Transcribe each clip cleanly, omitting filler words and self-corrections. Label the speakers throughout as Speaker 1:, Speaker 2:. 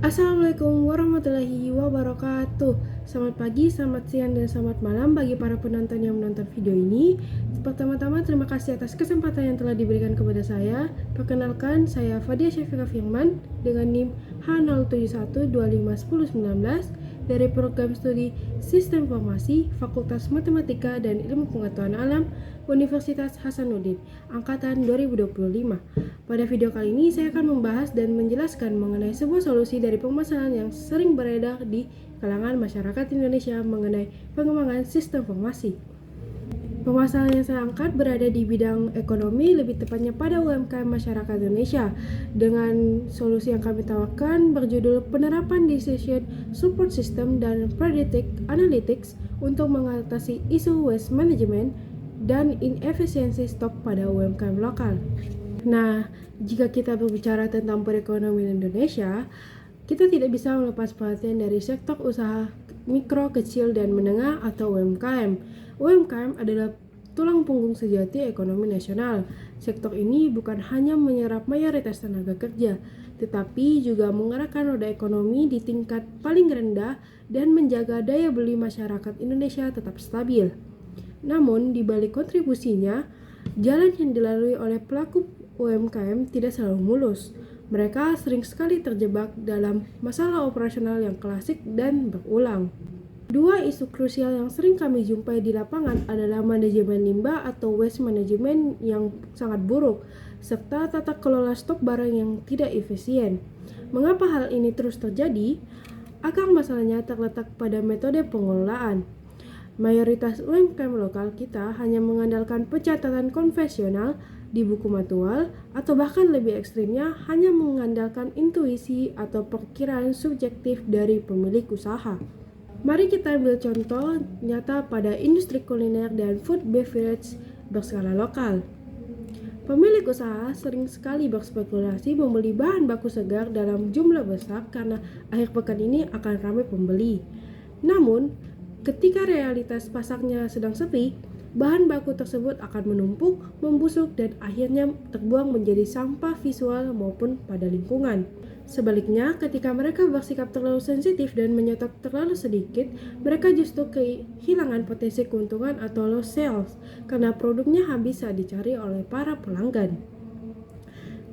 Speaker 1: Assalamualaikum warahmatullahi wabarakatuh. Selamat pagi, selamat siang, dan selamat malam bagi para penonton yang menonton video ini. Pertama-tama terima kasih atas kesempatan yang telah diberikan kepada saya. Perkenalkan, saya Fadia Syafiqah Firman dengan NIM H071251019 dari program studi Sistem Informasi Fakultas Matematika dan Ilmu Pengetahuan Alam Universitas Hasanuddin Angkatan 2025. Pada video kali ini saya akan membahas dan menjelaskan mengenai sebuah solusi dari permasalahan yang sering beredar di kalangan masyarakat Indonesia mengenai pengembangan sistem informasi. Permasalahan yang saya angkat berada di bidang ekonomi, lebih tepatnya pada UMKM masyarakat Indonesia. Dengan solusi yang kami tawarkan berjudul penerapan decision support system dan predictive analytics untuk mengatasi isu waste management dan inefisiensi stok pada UMKM lokal. Nah, jika kita berbicara tentang perekonomian Indonesia, kita tidak bisa melepas perhatian dari sektor usaha mikro, kecil, dan menengah atau UMKM. UMKM adalah tulang punggung sejati ekonomi nasional. Sektor ini bukan hanya menyerap mayoritas tenaga kerja, tetapi juga mengarahkan roda ekonomi di tingkat paling rendah dan menjaga daya beli masyarakat Indonesia tetap stabil. Namun, di balik kontribusinya, jalan yang dilalui oleh pelaku UMKM tidak selalu mulus. Mereka sering sekali terjebak dalam masalah operasional yang klasik dan berulang. Dua isu krusial yang sering kami jumpai di lapangan adalah manajemen limbah atau waste management yang sangat buruk, serta tata kelola stok barang yang tidak efisien. Mengapa hal ini terus terjadi? Akar masalahnya terletak pada metode pengelolaan. Mayoritas UMKM lokal kita hanya mengandalkan pencatatan konvensional di buku manual, atau bahkan lebih ekstrimnya hanya mengandalkan intuisi atau perkiraan subjektif dari pemilik usaha. Mari kita ambil contoh nyata pada industri kuliner dan food beverage berskala lokal. Pemilik usaha sering sekali berspekulasi membeli bahan baku segar dalam jumlah besar karena akhir pekan ini akan ramai pembeli. Namun, ketika realitas pasarnya sedang sepi, bahan baku tersebut akan menumpuk, membusuk, dan akhirnya terbuang menjadi sampah visual maupun pada lingkungan. Sebaliknya, ketika mereka bersikap terlalu sensitif dan menyetok terlalu sedikit, mereka justru kehilangan potensi keuntungan atau lost sales karena produknya habis saat dicari oleh para pelanggan.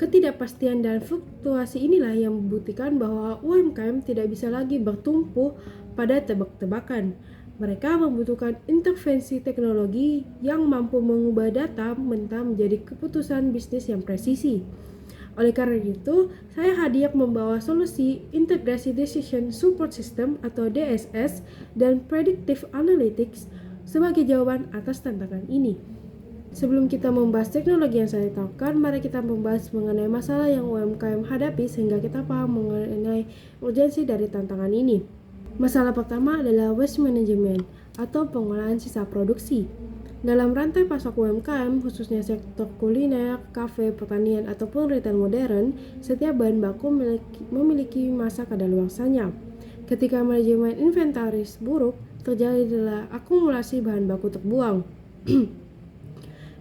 Speaker 1: Ketidakpastian dan fluktuasi inilah yang membuktikan bahwa UMKM tidak bisa lagi bertumpu pada tebak-tebakan. Mereka membutuhkan intervensi teknologi yang mampu mengubah data mentah menjadi keputusan bisnis yang presisi. Oleh karena itu, saya hadir membawa solusi Integrated Decision Support System atau DSS dan Predictive Analytics sebagai jawaban atas tantangan ini. Sebelum kita membahas teknologi yang saya tawarkan, mari kita membahas mengenai masalah yang UMKM hadapi sehingga kita paham mengenai urgensi dari tantangan ini. Masalah pertama adalah waste management atau pengolahan sisa produksi. Dalam rantai pasok UMKM, khususnya sektor kuliner, kafe, pertanian, ataupun retail modern, setiap bahan baku memiliki masa kadaluarsanya. Ketika manajemen inventaris buruk, terjadilah akumulasi bahan baku terbuang.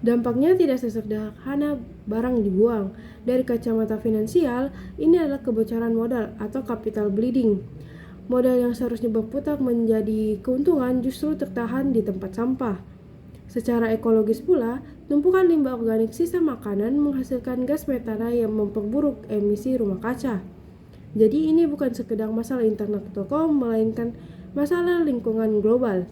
Speaker 1: Dampaknya tidak sesederhana barang dibuang. Dari kacamata finansial, ini adalah kebocoran modal atau capital bleeding. Modal yang seharusnya berputar menjadi keuntungan justru tertahan di tempat sampah. Secara ekologis pula, tumpukan limbah organik sisa makanan menghasilkan gas metana yang memperburuk emisi rumah kaca. Jadi ini bukan sekedar masalah internal toko, melainkan masalah lingkungan global.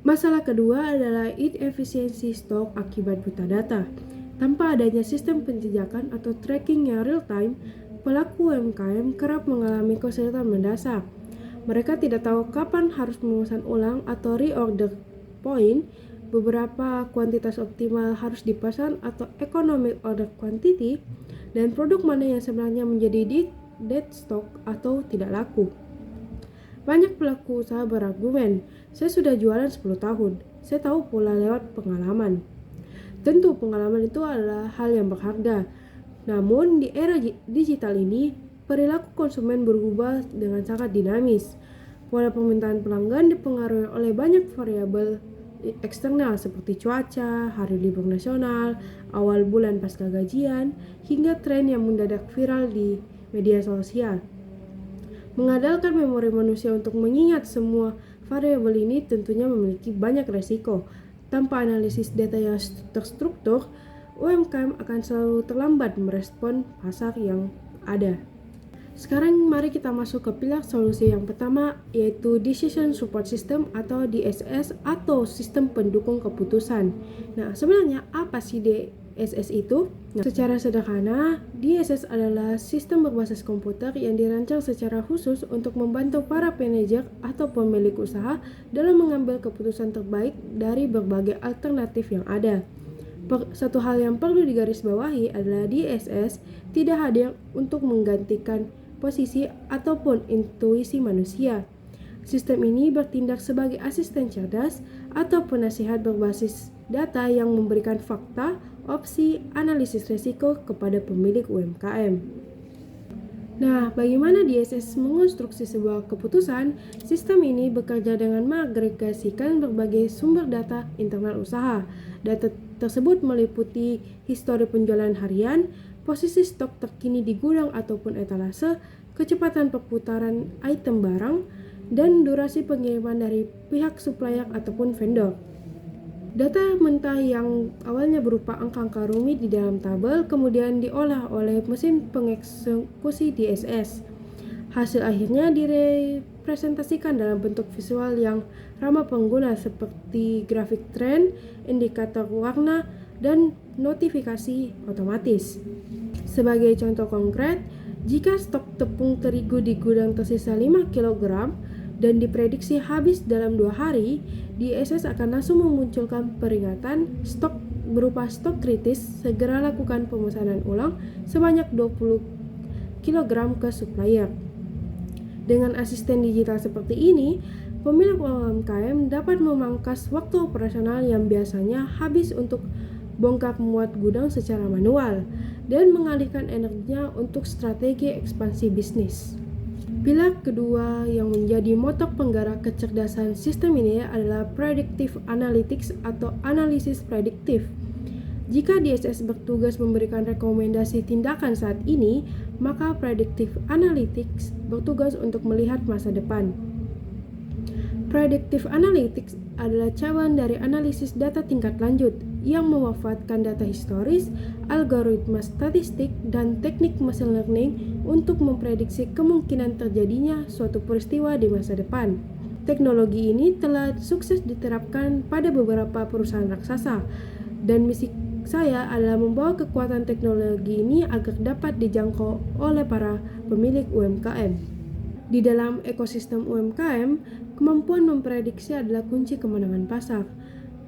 Speaker 1: Masalah kedua adalah inefisiensi stok akibat buta data. Tanpa adanya sistem penjejakan atau tracking yang real time, pelaku UMKM kerap mengalami kesulitan mendasar. Mereka tidak tahu kapan harus memesan ulang atau reorder point, beberapa kuantitas optimal harus dipesan atau economic order quantity, dan produk mana yang sebenarnya menjadi dead stock atau tidak laku. Banyak pelaku usaha berargumen, saya sudah jualan 10 tahun, saya tahu pula lewat pengalaman. Tentu pengalaman itu adalah hal yang berharga. Namun di era digital ini, perilaku konsumen berubah dengan sangat dinamis. Pola permintaan pelanggan dipengaruhi oleh banyak variabel eksternal seperti cuaca, hari libur nasional, awal bulan pasca gajian, hingga tren yang mendadak viral di media sosial. Mengandalkan memori manusia untuk mengingat semua variabel ini tentunya memiliki banyak resiko. Tanpa analisis data yang terstruktur, UMKM akan selalu terlambat merespon pasar yang ada. Sekarang mari kita masuk ke pilar solusi yang pertama, yaitu Decision Support System atau DSS atau sistem pendukung keputusan. Nah, sebenarnya apa sih DSS itu? Nah, secara sederhana, DSS adalah sistem berbasis komputer yang dirancang secara khusus untuk membantu para manajer atau pemilik usaha dalam mengambil keputusan terbaik dari berbagai alternatif yang ada. Satu hal yang perlu digarisbawahi adalah DSS tidak hadir untuk menggantikan posisi ataupun intuisi manusia. Sistem ini bertindak sebagai asisten cerdas atau penasihat berbasis data yang memberikan fakta, opsi, analisis risiko kepada pemilik UMKM. Nah, bagaimana DSS mengonstruksi sebuah keputusan? Sistem ini bekerja dengan mengagregasikan berbagai sumber data internal usaha. Data tersebut meliputi histori penjualan harian, posisi stok terkini di gudang ataupun etalase, kecepatan perputaran item barang, dan durasi pengiriman dari pihak supplier ataupun vendor. Data mentah yang awalnya berupa angka-angka rumit di dalam tabel kemudian diolah oleh mesin pengeksekusi DSS. Hasil akhirnya direpresentasikan dalam bentuk visual yang ramah pengguna seperti grafik tren, indikator warna, dan notifikasi otomatis. Sebagai contoh konkret, jika stok tepung terigu di gudang tersisa 5 kg dan diprediksi habis dalam 2 hari, DSS akan langsung memunculkan peringatan stok berupa stok kritis, segera lakukan pemesanan ulang sebanyak 20 kg ke supplier. Dengan asisten digital seperti ini, pemilik UMKM dapat memangkas waktu operasional yang biasanya habis untuk bongkar muat gudang secara manual dan mengalihkan energinya untuk strategi ekspansi bisnis. Pilar kedua yang menjadi motor penggerak kecerdasan sistem ini adalah Predictive Analytics atau analisis prediktif. Jika DSS bertugas memberikan rekomendasi tindakan saat ini, maka Predictive Analytics bertugas untuk melihat masa depan. Predictive Analytics adalah cabang dari analisis data tingkat lanjut yang memanfaatkan data historis, algoritma statistik, dan teknik machine learning untuk memprediksi kemungkinan terjadinya suatu peristiwa di masa depan. Teknologi ini telah sukses diterapkan pada beberapa perusahaan raksasa, dan misi saya adalah membawa kekuatan teknologi ini agar dapat dijangkau oleh para pemilik UMKM. Di dalam ekosistem UMKM, kemampuan memprediksi adalah kunci kemenangan pasar.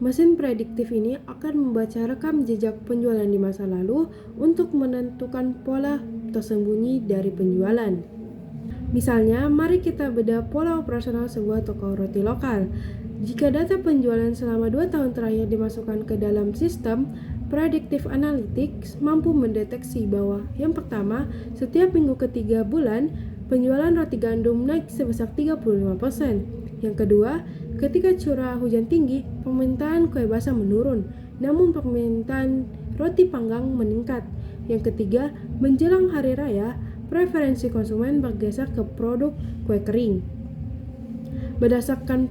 Speaker 1: Mesin prediktif ini akan membaca rekam jejak penjualan di masa lalu untuk menentukan pola tersembunyi dari penjualan. Misalnya, mari kita bedah pola operasional sebuah toko roti lokal. Jika data penjualan selama 2 tahun terakhir dimasukkan ke dalam sistem, Predictive Analytics mampu mendeteksi bahwa yang pertama, setiap minggu ketiga bulan, penjualan roti gandum naik sebesar 35%. Yang kedua, ketika curah hujan tinggi, permintaan kue basah menurun, namun permintaan roti panggang meningkat. Yang ketiga, menjelang hari raya, preferensi konsumen bergeser ke produk kue kering. Berdasarkan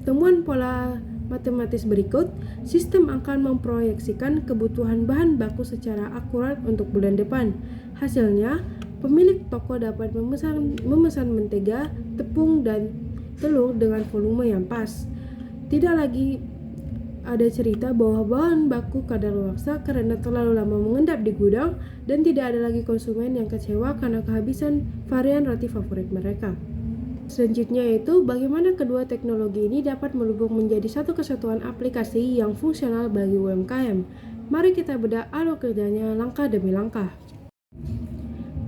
Speaker 1: temuan pola matematis berikut, sistem akan memproyeksikan kebutuhan bahan baku secara akurat untuk bulan depan. Hasilnya, pemilik toko dapat memesan mentega, tepung, dan telur dengan volume yang pas. Tidak lagi ada cerita bahwa bahan baku kadaluarsa karena terlalu lama mengendap di gudang, dan tidak ada lagi konsumen yang kecewa karena kehabisan varian roti favorit mereka. Selanjutnya yaitu bagaimana kedua teknologi ini dapat melebur menjadi satu kesatuan aplikasi yang fungsional bagi UMKM. Mari kita bedah alur kerjanya langkah demi langkah.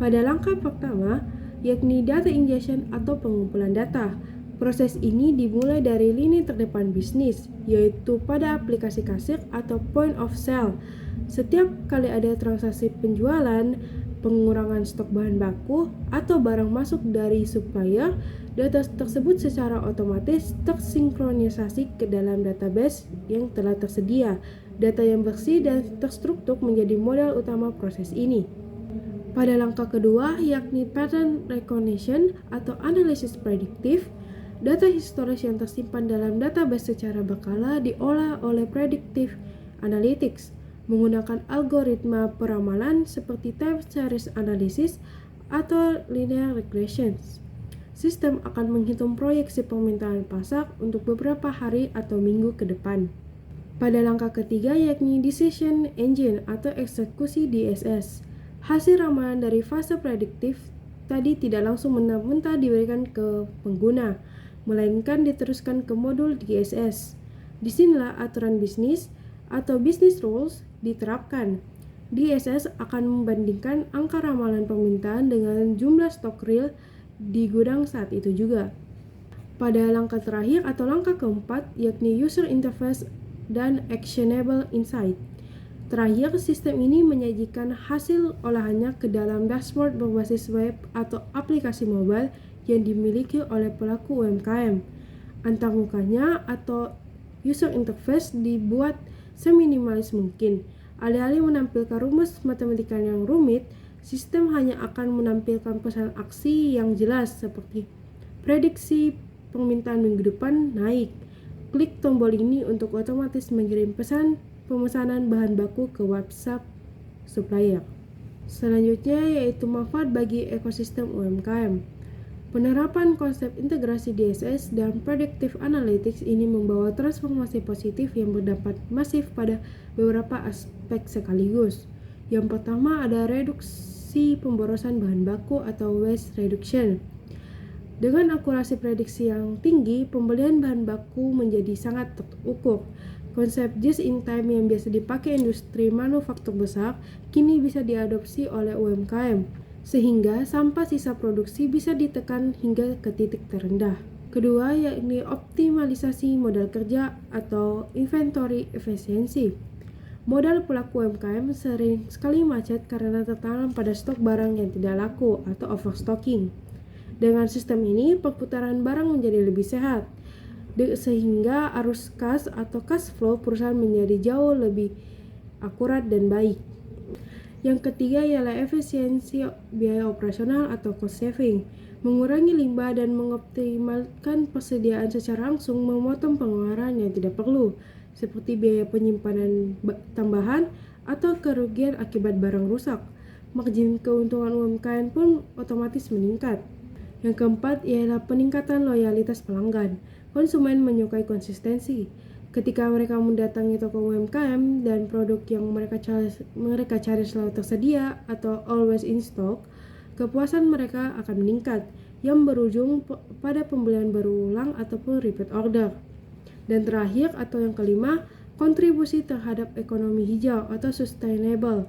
Speaker 1: Pada langkah pertama, yakni data ingestion atau pengumpulan data. Proses ini dimulai dari lini terdepan bisnis, yaitu pada aplikasi kasir atau point of sale. Setiap kali ada transaksi penjualan, pengurangan stok bahan baku, atau barang masuk dari supplier, data tersebut secara otomatis tersinkronisasi ke dalam database yang telah tersedia. Data yang bersih dan terstruktur menjadi modal utama proses ini. Pada langkah kedua, yakni pattern recognition atau analisis prediktif, data historis yang tersimpan dalam database secara berkala diolah oleh predictive analytics menggunakan algoritma peramalan seperti time series analysis atau linear regression. Sistem akan menghitung proyeksi permintaan pasar untuk beberapa hari atau minggu ke depan. Pada langkah ketiga, yakni decision engine atau eksekusi DSS. Hasil ramalan dari fase prediktif tadi tidak langsung mentah-mentah diberikan ke pengguna, melainkan diteruskan ke modul DSS. Disinilah aturan bisnis atau business rules diterapkan. DSS akan membandingkan angka ramalan permintaan dengan jumlah stok real di gudang saat itu juga. Pada langkah terakhir atau langkah keempat, yakni user interface dan actionable insight. Terakhir, sistem ini menyajikan hasil olahannya ke dalam dashboard berbasis web atau aplikasi mobile yang dimiliki oleh pelaku UMKM. Antarmukanya atau user interface dibuat seminimalis mungkin. Alih-alih menampilkan rumus matematika yang rumit, sistem hanya akan menampilkan pesan aksi yang jelas seperti prediksi permintaan minggu depan naik. Klik tombol ini untuk otomatis mengirim pesan pemesanan bahan baku ke WhatsApp supplier. Selanjutnya yaitu manfaat bagi ekosistem UMKM. Penerapan konsep integrasi DSS dan predictive analytics ini membawa transformasi positif yang berdampak masif pada beberapa aspek sekaligus. Yang pertama ada reduksi pemborosan bahan baku atau waste reduction. Dengan akurasi prediksi yang tinggi, pembelian bahan baku menjadi sangat terukur. Konsep just in time yang biasa dipakai industri manufaktur besar kini bisa diadopsi oleh UMKM, sehingga sampah sisa produksi bisa ditekan hingga ke titik terendah. Kedua, yakni optimalisasi modal kerja atau inventory efisiensi. Modal pelaku UMKM sering sekali macet karena tertanam pada stok barang yang tidak laku atau overstocking. Dengan sistem ini, perputaran barang menjadi lebih sehat, sehingga arus kas atau cash flow perusahaan menjadi jauh lebih akurat dan baik. Yang ketiga ialah efisiensi biaya operasional atau cost saving. Mengurangi limbah dan mengoptimalkan persediaan secara langsung memotong pengeluaran yang tidak perlu, seperti biaya penyimpanan tambahan atau kerugian akibat barang rusak. Margin keuntungan UMKM pun otomatis meningkat. Yang keempat ialah peningkatan loyalitas pelanggan. Konsumen menyukai konsistensi. Ketika mereka mendatangi toko UMKM dan produk yang mereka cari selalu tersedia atau always in stock, kepuasan mereka akan meningkat, yang berujung pada pembelian berulang ataupun repeat order. Dan terakhir atau yang kelima, kontribusi terhadap ekonomi hijau atau sustainable.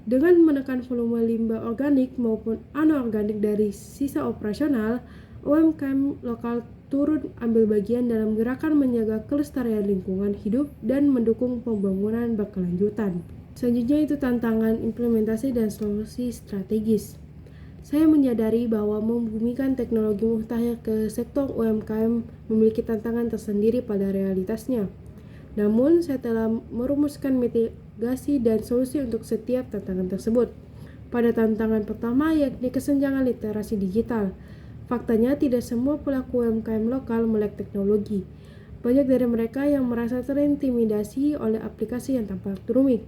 Speaker 1: Dengan menekan volume limbah organik maupun anorganik dari sisa operasional, UMKM lokal turut ambil bagian dalam gerakan menjaga kelestarian lingkungan hidup dan mendukung pembangunan berkelanjutan. Selanjutnya itu tantangan implementasi dan solusi strategis. Saya menyadari bahwa membumikan teknologi mutakhir ke sektor UMKM memiliki tantangan tersendiri pada realitasnya. Namun, saya telah merumuskan mitigasi dan solusi untuk setiap tantangan tersebut. Pada tantangan pertama yakni kesenjangan literasi digital. Faktanya tidak semua pelaku UMKM lokal melek teknologi. Banyak dari mereka yang merasa terintimidasi oleh aplikasi yang tampak rumit.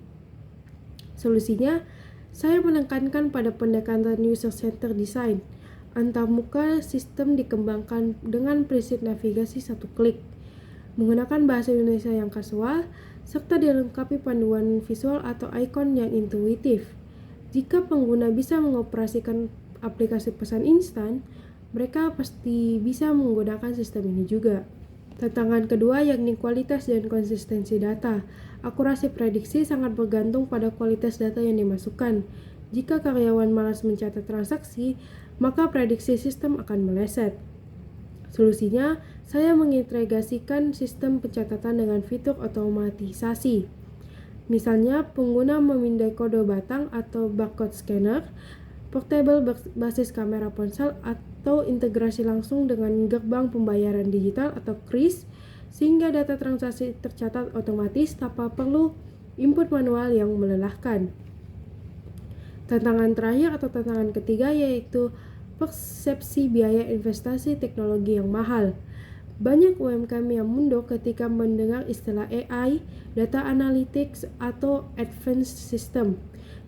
Speaker 1: Solusinya, saya menekankan pada pendekatan user-centered design. Antarmuka sistem dikembangkan dengan prinsip navigasi satu klik, menggunakan bahasa Indonesia yang kasual, serta dilengkapi panduan visual atau ikon yang intuitif. Jika pengguna bisa mengoperasikan aplikasi pesan instan, mereka pasti bisa menggunakan sistem ini juga. Tantangan kedua yakni kualitas dan konsistensi data. Akurasi prediksi sangat bergantung pada kualitas data yang dimasukkan. Jika karyawan malas mencatat transaksi, maka prediksi sistem akan meleset. Solusinya, saya mengintegrasikan sistem pencatatan dengan fitur otomatisasi. Misalnya, pengguna memindai kode batang atau barcode scanner, portable berbasis kamera ponsel, atau integrasi langsung dengan gerbang pembayaran digital atau KRIS, sehingga data transaksi tercatat otomatis tanpa perlu input manual yang melelahkan. Tantangan terakhir atau tantangan ketiga yaitu persepsi biaya investasi teknologi yang mahal. Banyak UMKM yang mundur ketika mendengar istilah AI, data analytics, atau advanced system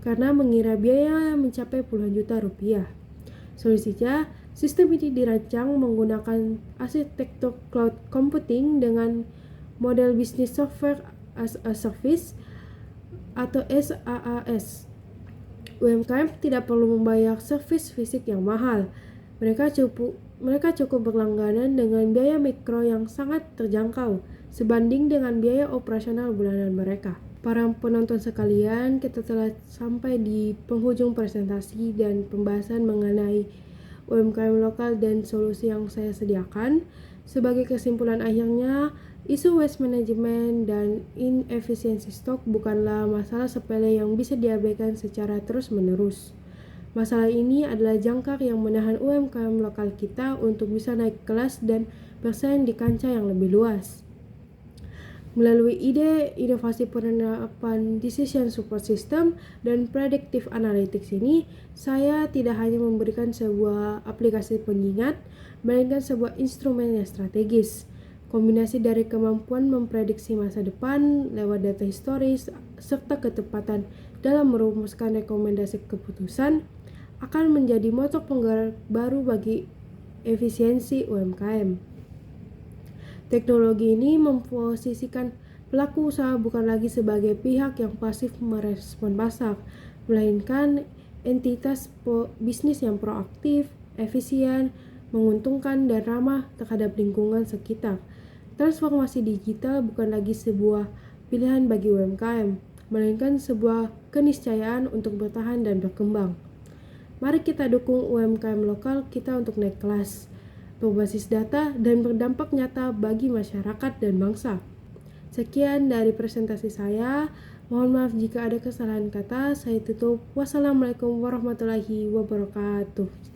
Speaker 1: karena mengira biaya mencapai puluhan juta rupiah. Solusinya, sistem ini dirancang menggunakan arsitektur cloud computing dengan model bisnis software as a service atau SaaS. UMKM tidak perlu membayar servis fisik yang mahal. Mereka cukup berlangganan dengan biaya mikro yang sangat terjangkau sebanding dengan biaya operasional bulanan mereka. Para penonton sekalian, kita telah sampai di penghujung presentasi dan pembahasan mengenai UMKM lokal dan solusi yang saya sediakan. Sebagai kesimpulan akhirnya, isu waste management dan inefisiensi stok bukanlah masalah sepele yang bisa diabaikan secara terus-menerus. Masalah ini adalah jangkar yang menahan UMKM lokal kita untuk bisa naik kelas dan bersaing di kancah yang lebih luas. Melalui ide inovasi penerapan decision support system dan predictive analytics ini, saya tidak hanya memberikan sebuah aplikasi pengingat, melainkan sebuah instrumen yang strategis. Kombinasi dari kemampuan memprediksi masa depan lewat data historis serta ketepatan dalam merumuskan rekomendasi keputusan akan menjadi motor penggerak baru bagi efisiensi UMKM. Teknologi ini memposisikan pelaku usaha bukan lagi sebagai pihak yang pasif merespon pasar, melainkan entitas bisnis yang proaktif, efisien, menguntungkan, dan ramah terhadap lingkungan sekitar. Transformasi digital bukan lagi sebuah pilihan bagi UMKM, melainkan sebuah keniscayaan untuk bertahan dan berkembang. Mari kita dukung UMKM lokal kita untuk naik kelas, berbasis data, dan berdampak nyata bagi masyarakat dan bangsa. Sekian dari presentasi saya. Mohon maaf jika ada kesalahan kata. Saya tutup. Wassalamualaikum warahmatullahi wabarakatuh.